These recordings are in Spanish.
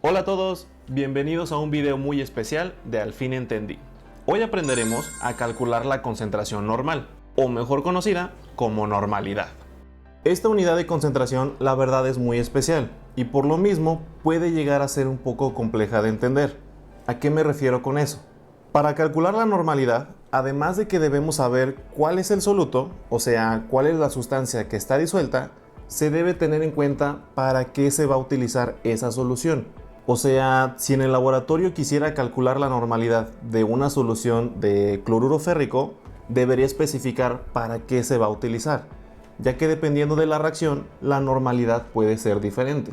Hola a todos, bienvenidos a un video muy especial de Al fin entendí. Hoy aprenderemos a calcular la concentración normal, o mejor conocida como normalidad. Esta unidad de concentración la verdad es muy especial y por lo mismo puede llegar a ser un poco compleja de entender. ¿A qué me refiero con eso? Para calcular la normalidad, además de que debemos saber cuál es el soluto, o sea, cuál es la sustancia que está disuelta, se debe tener en cuenta para qué se va a utilizar esa solución. O sea, si en el laboratorio quisiera calcular la normalidad de una solución de cloruro férrico, debería especificar para qué se va a utilizar, ya que dependiendo de la reacción, la normalidad puede ser diferente.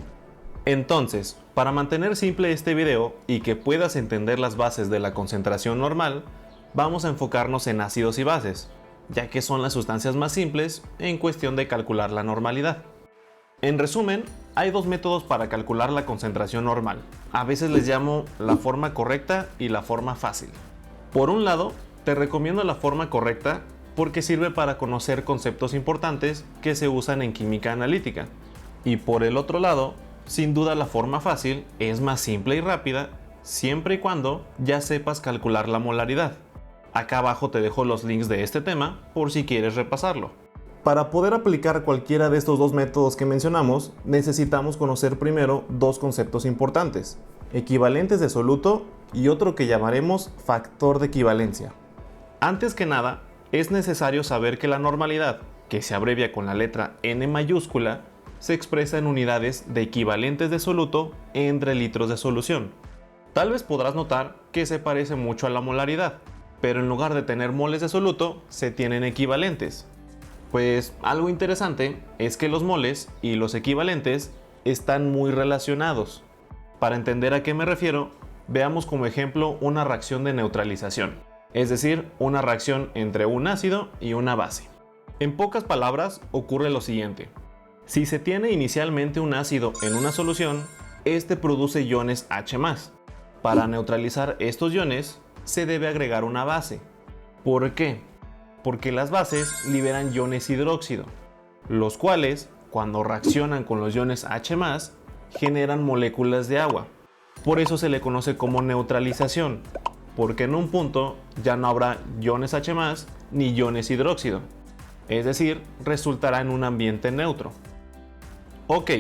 Entonces, para mantener simple este video y que puedas entender las bases de la concentración normal, vamos a enfocarnos en ácidos y bases, ya que son las sustancias más simples en cuestión de calcular la normalidad. En resumen, hay dos métodos para calcular la concentración normal. A veces les llamo la forma correcta y la forma fácil. Por un lado, te recomiendo la forma correcta porque sirve para conocer conceptos importantes que se usan en química analítica. Y por el otro lado, sin duda la forma fácil es más simple y rápida siempre y cuando ya sepas calcular la molaridad. Acá abajo te dejo los links de este tema por si quieres repasarlo. Para poder aplicar cualquiera de estos dos métodos que mencionamos, necesitamos conocer primero dos conceptos importantes: equivalentes de soluto y otro que llamaremos factor de equivalencia. Antes que nada, es necesario saber que la normalidad, que se abrevia con la letra N mayúscula, se expresa en unidades de equivalentes de soluto entre litros de solución. Tal vez podrás notar que se parece mucho a la molaridad, pero en lugar de tener moles de soluto, se tienen equivalentes. Pues algo interesante es que los moles y los equivalentes están muy relacionados. Para entender a qué me refiero, veamos como ejemplo una reacción de neutralización, es decir, una reacción entre un ácido y una base. En pocas palabras, ocurre lo siguiente. Si se tiene inicialmente un ácido en una solución, este produce iones H+. Para neutralizar estos iones, se debe agregar una base. ¿Por qué? Porque las bases liberan iones hidróxido, los cuales, cuando reaccionan con los iones H+, generan moléculas de agua. Por eso se le conoce como neutralización, porque en un punto ya no habrá iones H+, ni iones hidróxido, es decir, resultará en un ambiente neutro. Ok,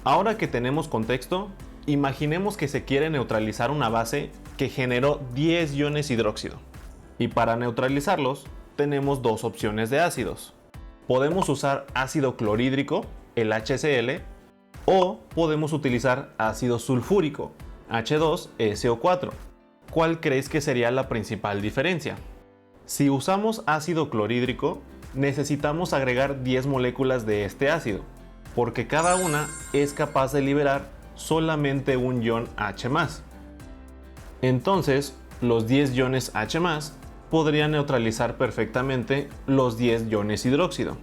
ahora que tenemos contexto, imaginemos que se quiere neutralizar una base que generó 10 iones hidróxido, y para neutralizarlos, tenemos dos opciones de ácidos. Podemos usar ácido clorhídrico, el HCl, o podemos utilizar ácido sulfúrico, H2SO4. ¿Cuál crees que sería la principal diferencia? Si usamos ácido clorhídrico, necesitamos agregar 10 moléculas de este ácido, porque cada una es capaz de liberar solamente un ion H+. Entonces, los 10 iones H+, podrían neutralizar perfectamente los 10 iones hidróxido.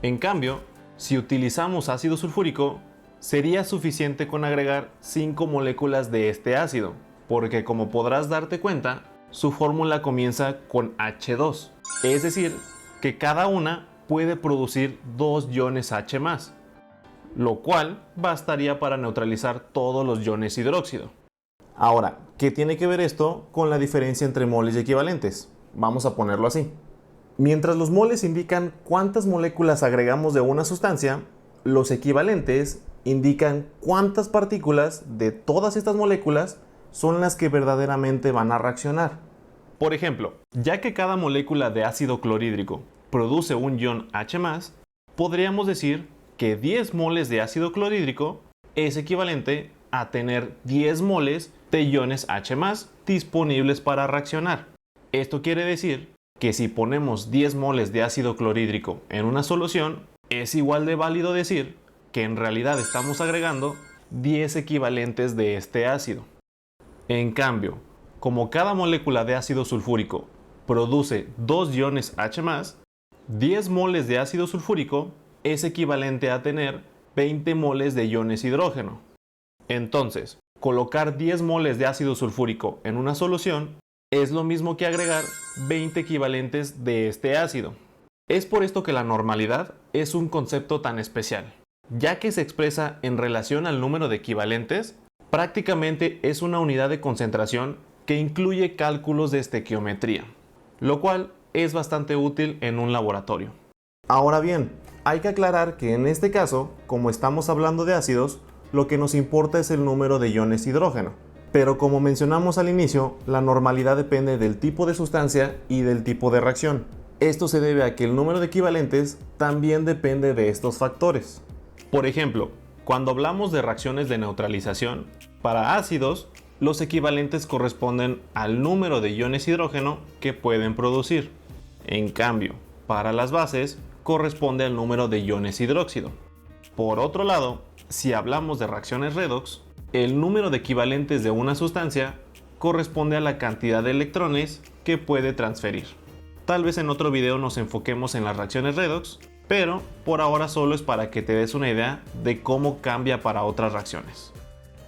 En cambio, si utilizamos ácido sulfúrico, sería suficiente con agregar 5 moléculas de este ácido, porque como podrás darte cuenta, su fórmula comienza con H2, es decir, que cada una puede producir 2 iones H+, lo cual bastaría para neutralizar todos los iones hidróxido. Ahora, ¿qué tiene que ver esto con la diferencia entre moles y equivalentes? Vamos a ponerlo así. Mientras los moles indican cuántas moléculas agregamos de una sustancia, los equivalentes indican cuántas partículas de todas estas moléculas son las que verdaderamente van a reaccionar. Por ejemplo, ya que cada molécula de ácido clorhídrico produce un ion H+, podríamos decir que 10 moles de ácido clorhídrico es equivalente a tener 10 moles de iones H+ disponibles para reaccionar. Esto quiere decir que si ponemos 10 moles de ácido clorhídrico en una solución, es igual de válido decir que en realidad estamos agregando 10 equivalentes de este ácido. En cambio, como cada molécula de ácido sulfúrico produce 2 iones H+, 10 moles de ácido sulfúrico es equivalente a tener 20 moles de iones hidrógeno. Entonces, colocar 10 moles de ácido sulfúrico en una solución es lo mismo que agregar 20 equivalentes de este ácido. Es por esto que la normalidad es un concepto tan especial, ya que se expresa en relación al número de equivalentes Prácticamente es una unidad de concentración que incluye cálculos de estequiometría, lo cual es bastante útil en un laboratorio. Ahora bien, hay que aclarar que en este caso, como estamos hablando de ácidos, lo que nos importa es el número de iones hidrógeno. Pero como mencionamos al inicio, la normalidad depende del tipo de sustancia y del tipo de reacción. Esto se debe a que el número de equivalentes también depende de estos factores. Por ejemplo, cuando hablamos de reacciones de neutralización, para ácidos, los equivalentes corresponden al número de iones hidrógeno que pueden producir. En cambio, para las bases, corresponde al número de iones hidróxido. Por otro lado, si hablamos de reacciones redox, el número de equivalentes de una sustancia corresponde a la cantidad de electrones que puede transferir. Tal vez en otro video nos enfoquemos en las reacciones redox, pero por ahora solo es para que te des una idea de cómo cambia para otras reacciones.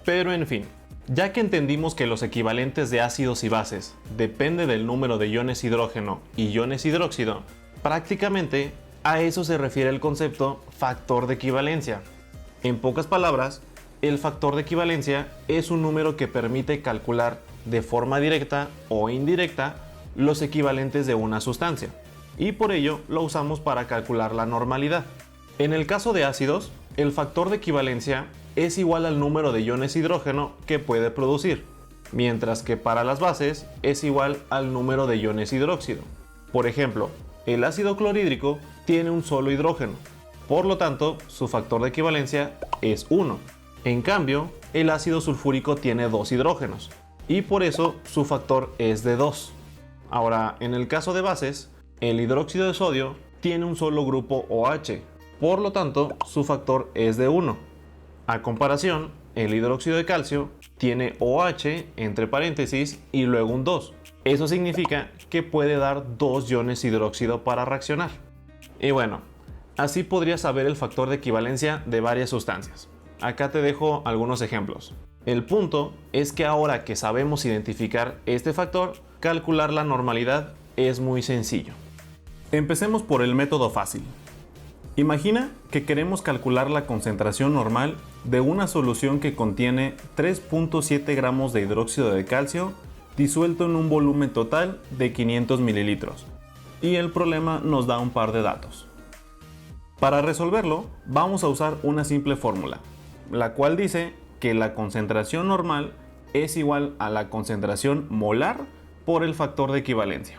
Pero en fin, ya que entendimos que los equivalentes de ácidos y bases depende del número de iones hidrógeno y iones hidróxido, prácticamente a eso se refiere el concepto factor de equivalencia. En pocas palabras, el factor de equivalencia es un número que permite calcular de forma directa o indirecta los equivalentes de una sustancia, y por ello lo usamos para calcular la normalidad. En el caso de ácidos, el factor de equivalencia es igual al número de iones hidrógeno que puede producir, mientras que para las bases es igual al número de iones hidróxido. Por ejemplo, el ácido clorhídrico tiene un solo hidrógeno, por lo tanto su factor de equivalencia es 1. En cambio, el ácido sulfúrico tiene 2 hidrógenos, y por eso su factor es de 2. Ahora, en el caso de bases, el hidróxido de sodio tiene un solo grupo OH, por lo tanto su factor es de 1. A comparación, el hidróxido de calcio tiene OH entre paréntesis y luego un 2. Eso significa que puede dar 2 iones hidróxido para reaccionar. Y bueno, así podrías saber el factor de equivalencia de varias sustancias. Acá te dejo algunos ejemplos. El punto es que ahora que sabemos identificar este factor, calcular la normalidad es muy sencillo. Empecemos por el método fácil. Imagina que queremos calcular la concentración normal de una solución que contiene 3.7 gramos de hidróxido de calcio disuelto en un volumen total de 500 mililitros. Y el problema nos da un par de datos. Para resolverlo, vamos a usar una simple fórmula, la cual dice que la concentración normal es igual a la concentración molar por el factor de equivalencia.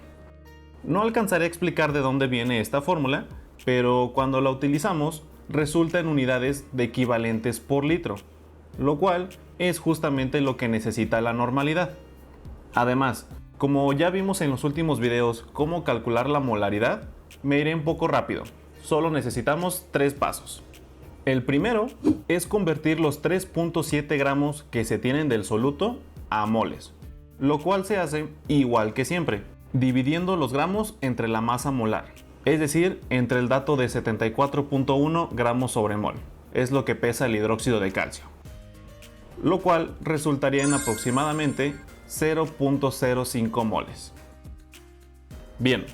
No alcanzaré a explicar de dónde viene esta fórmula, pero cuando la utilizamos resulta en unidades de equivalentes por litro, lo cual es justamente lo que necesita la normalidad. Además, como ya vimos en los últimos videos cómo calcular la molaridad, me iré un poco rápido. Solo necesitamos 3 pasos. El primero es convertir los 3.7 gramos que se tienen del soluto a moles, lo cual se hace igual que siempre, dividiendo los gramos entre la masa molar, es decir, entre el dato de 74.1 gramos sobre mol, es lo que pesa el hidróxido de calcio, lo cual resultaría en aproximadamente 0.05 moles. Bien,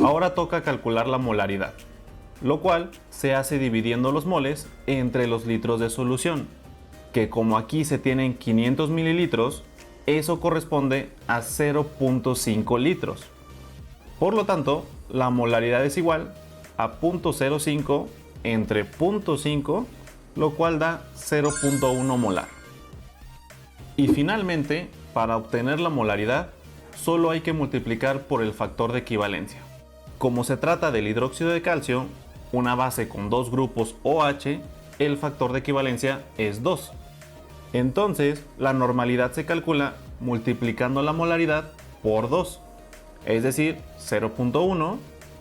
ahora toca calcular la molaridad, lo cual se hace dividiendo los moles entre los litros de solución, que como aquí se tienen 500 mililitros, eso corresponde a 0.5 litros. Por lo tanto, la molaridad es igual a 0.05 entre 0.5, lo cual da 0.1 molar. Y finalmente, para obtener la molaridad, solo hay que multiplicar por el factor de equivalencia. Como se trata del hidróxido de calcio, una base con 2 grupos OH, el factor de equivalencia es 2. Entonces, la normalidad se calcula multiplicando la molaridad por 2, es decir, 0.1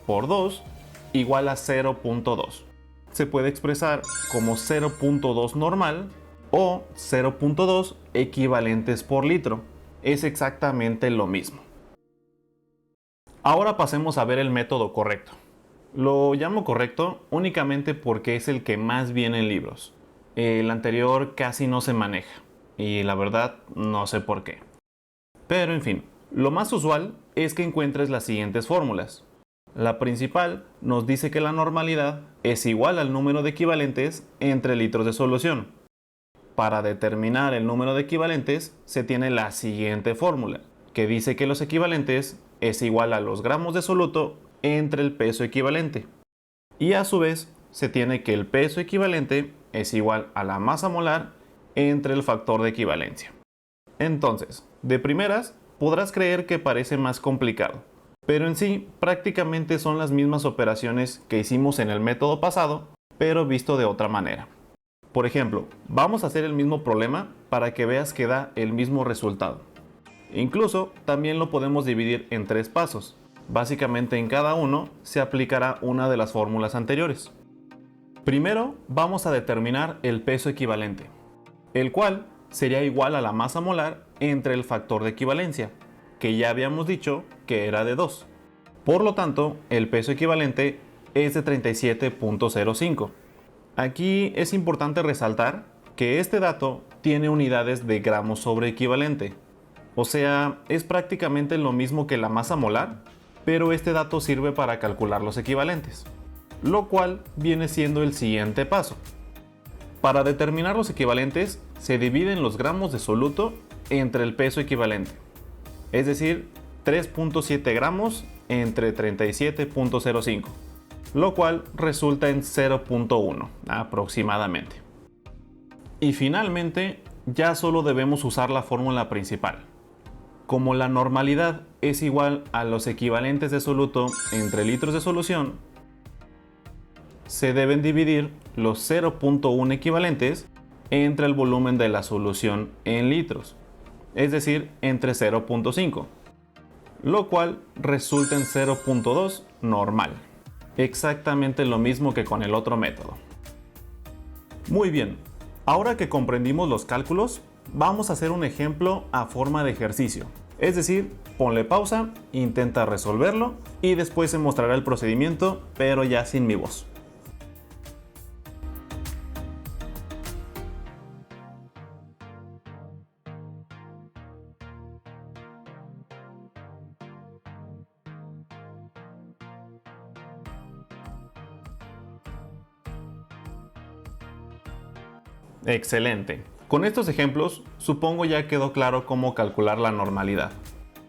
por 2 igual a 0.2. Se puede expresar como 0.2 normal o 0.2 equivalentes por litro. Es exactamente lo mismo. Ahora pasemos a ver el método correcto. Lo llamo correcto únicamente porque es el que más viene en libros. El anterior casi no se maneja y la verdad no sé por qué. Pero en fin, lo más usual es que encuentres las siguientes fórmulas. La principal nos dice que la normalidad es igual al número de equivalentes entre litros de solución. Para determinar el número de equivalentes se tiene la siguiente fórmula, que dice que los equivalentes es igual a los gramos de soluto entre el peso equivalente. Y a su vez se tiene que el peso equivalente es igual a la masa molar entre el factor de equivalencia. Entonces, de primeras, podrás creer que parece más complicado, pero en sí prácticamente son las mismas operaciones que hicimos en el método pasado, pero visto de otra manera. Por ejemplo, vamos a hacer el mismo problema para que veas que da el mismo resultado. Incluso también lo podemos dividir en 3 pasos. Básicamente en cada uno se aplicará una de las fórmulas anteriores. Primero vamos a determinar el peso equivalente, el cual sería igual a la masa molar entre el factor de equivalencia, que ya habíamos dicho que era de 2. Por lo tanto, el peso equivalente es de 37.05. Aquí es importante resaltar que este dato tiene unidades de gramos sobre equivalente. O sea, es prácticamente lo mismo que la masa molar, pero este dato sirve para calcular los equivalentes, lo cual viene siendo el siguiente paso. Para determinar los equivalentes, se dividen los gramos de soluto entre el peso equivalente, es decir, 3.7 gramos entre 37.05, lo cual resulta en 0.1 aproximadamente. Y finalmente, ya solo debemos usar la fórmula principal. Como la normalidad es igual a los equivalentes de soluto entre litros de solución, se deben dividir los 0.1 equivalentes entre el volumen de la solución en litros, es decir, entre 0.5, lo cual resulta en 0.2 normal. Exactamente lo mismo que con el otro método. Muy bien, ahora que comprendimos los cálculos, vamos a hacer un ejemplo a forma de ejercicio. Es decir, ponle pausa, intenta resolverlo y después se mostrará el procedimiento, pero ya sin mi voz. Excelente. Con estos ejemplos, supongo ya quedó claro cómo calcular la normalidad.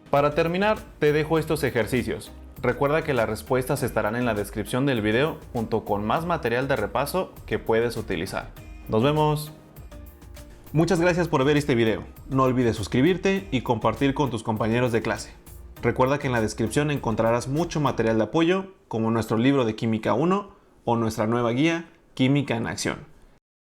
Para terminar, te dejo estos ejercicios. Recuerda que las respuestas estarán en la descripción del video junto con más material de repaso que puedes utilizar. ¡Nos vemos! Muchas gracias por ver este video. No olvides suscribirte y compartir con tus compañeros de clase. Recuerda que en la descripción encontrarás mucho material de apoyo, como nuestro libro de Química 1 o nuestra nueva guía Química en Acción.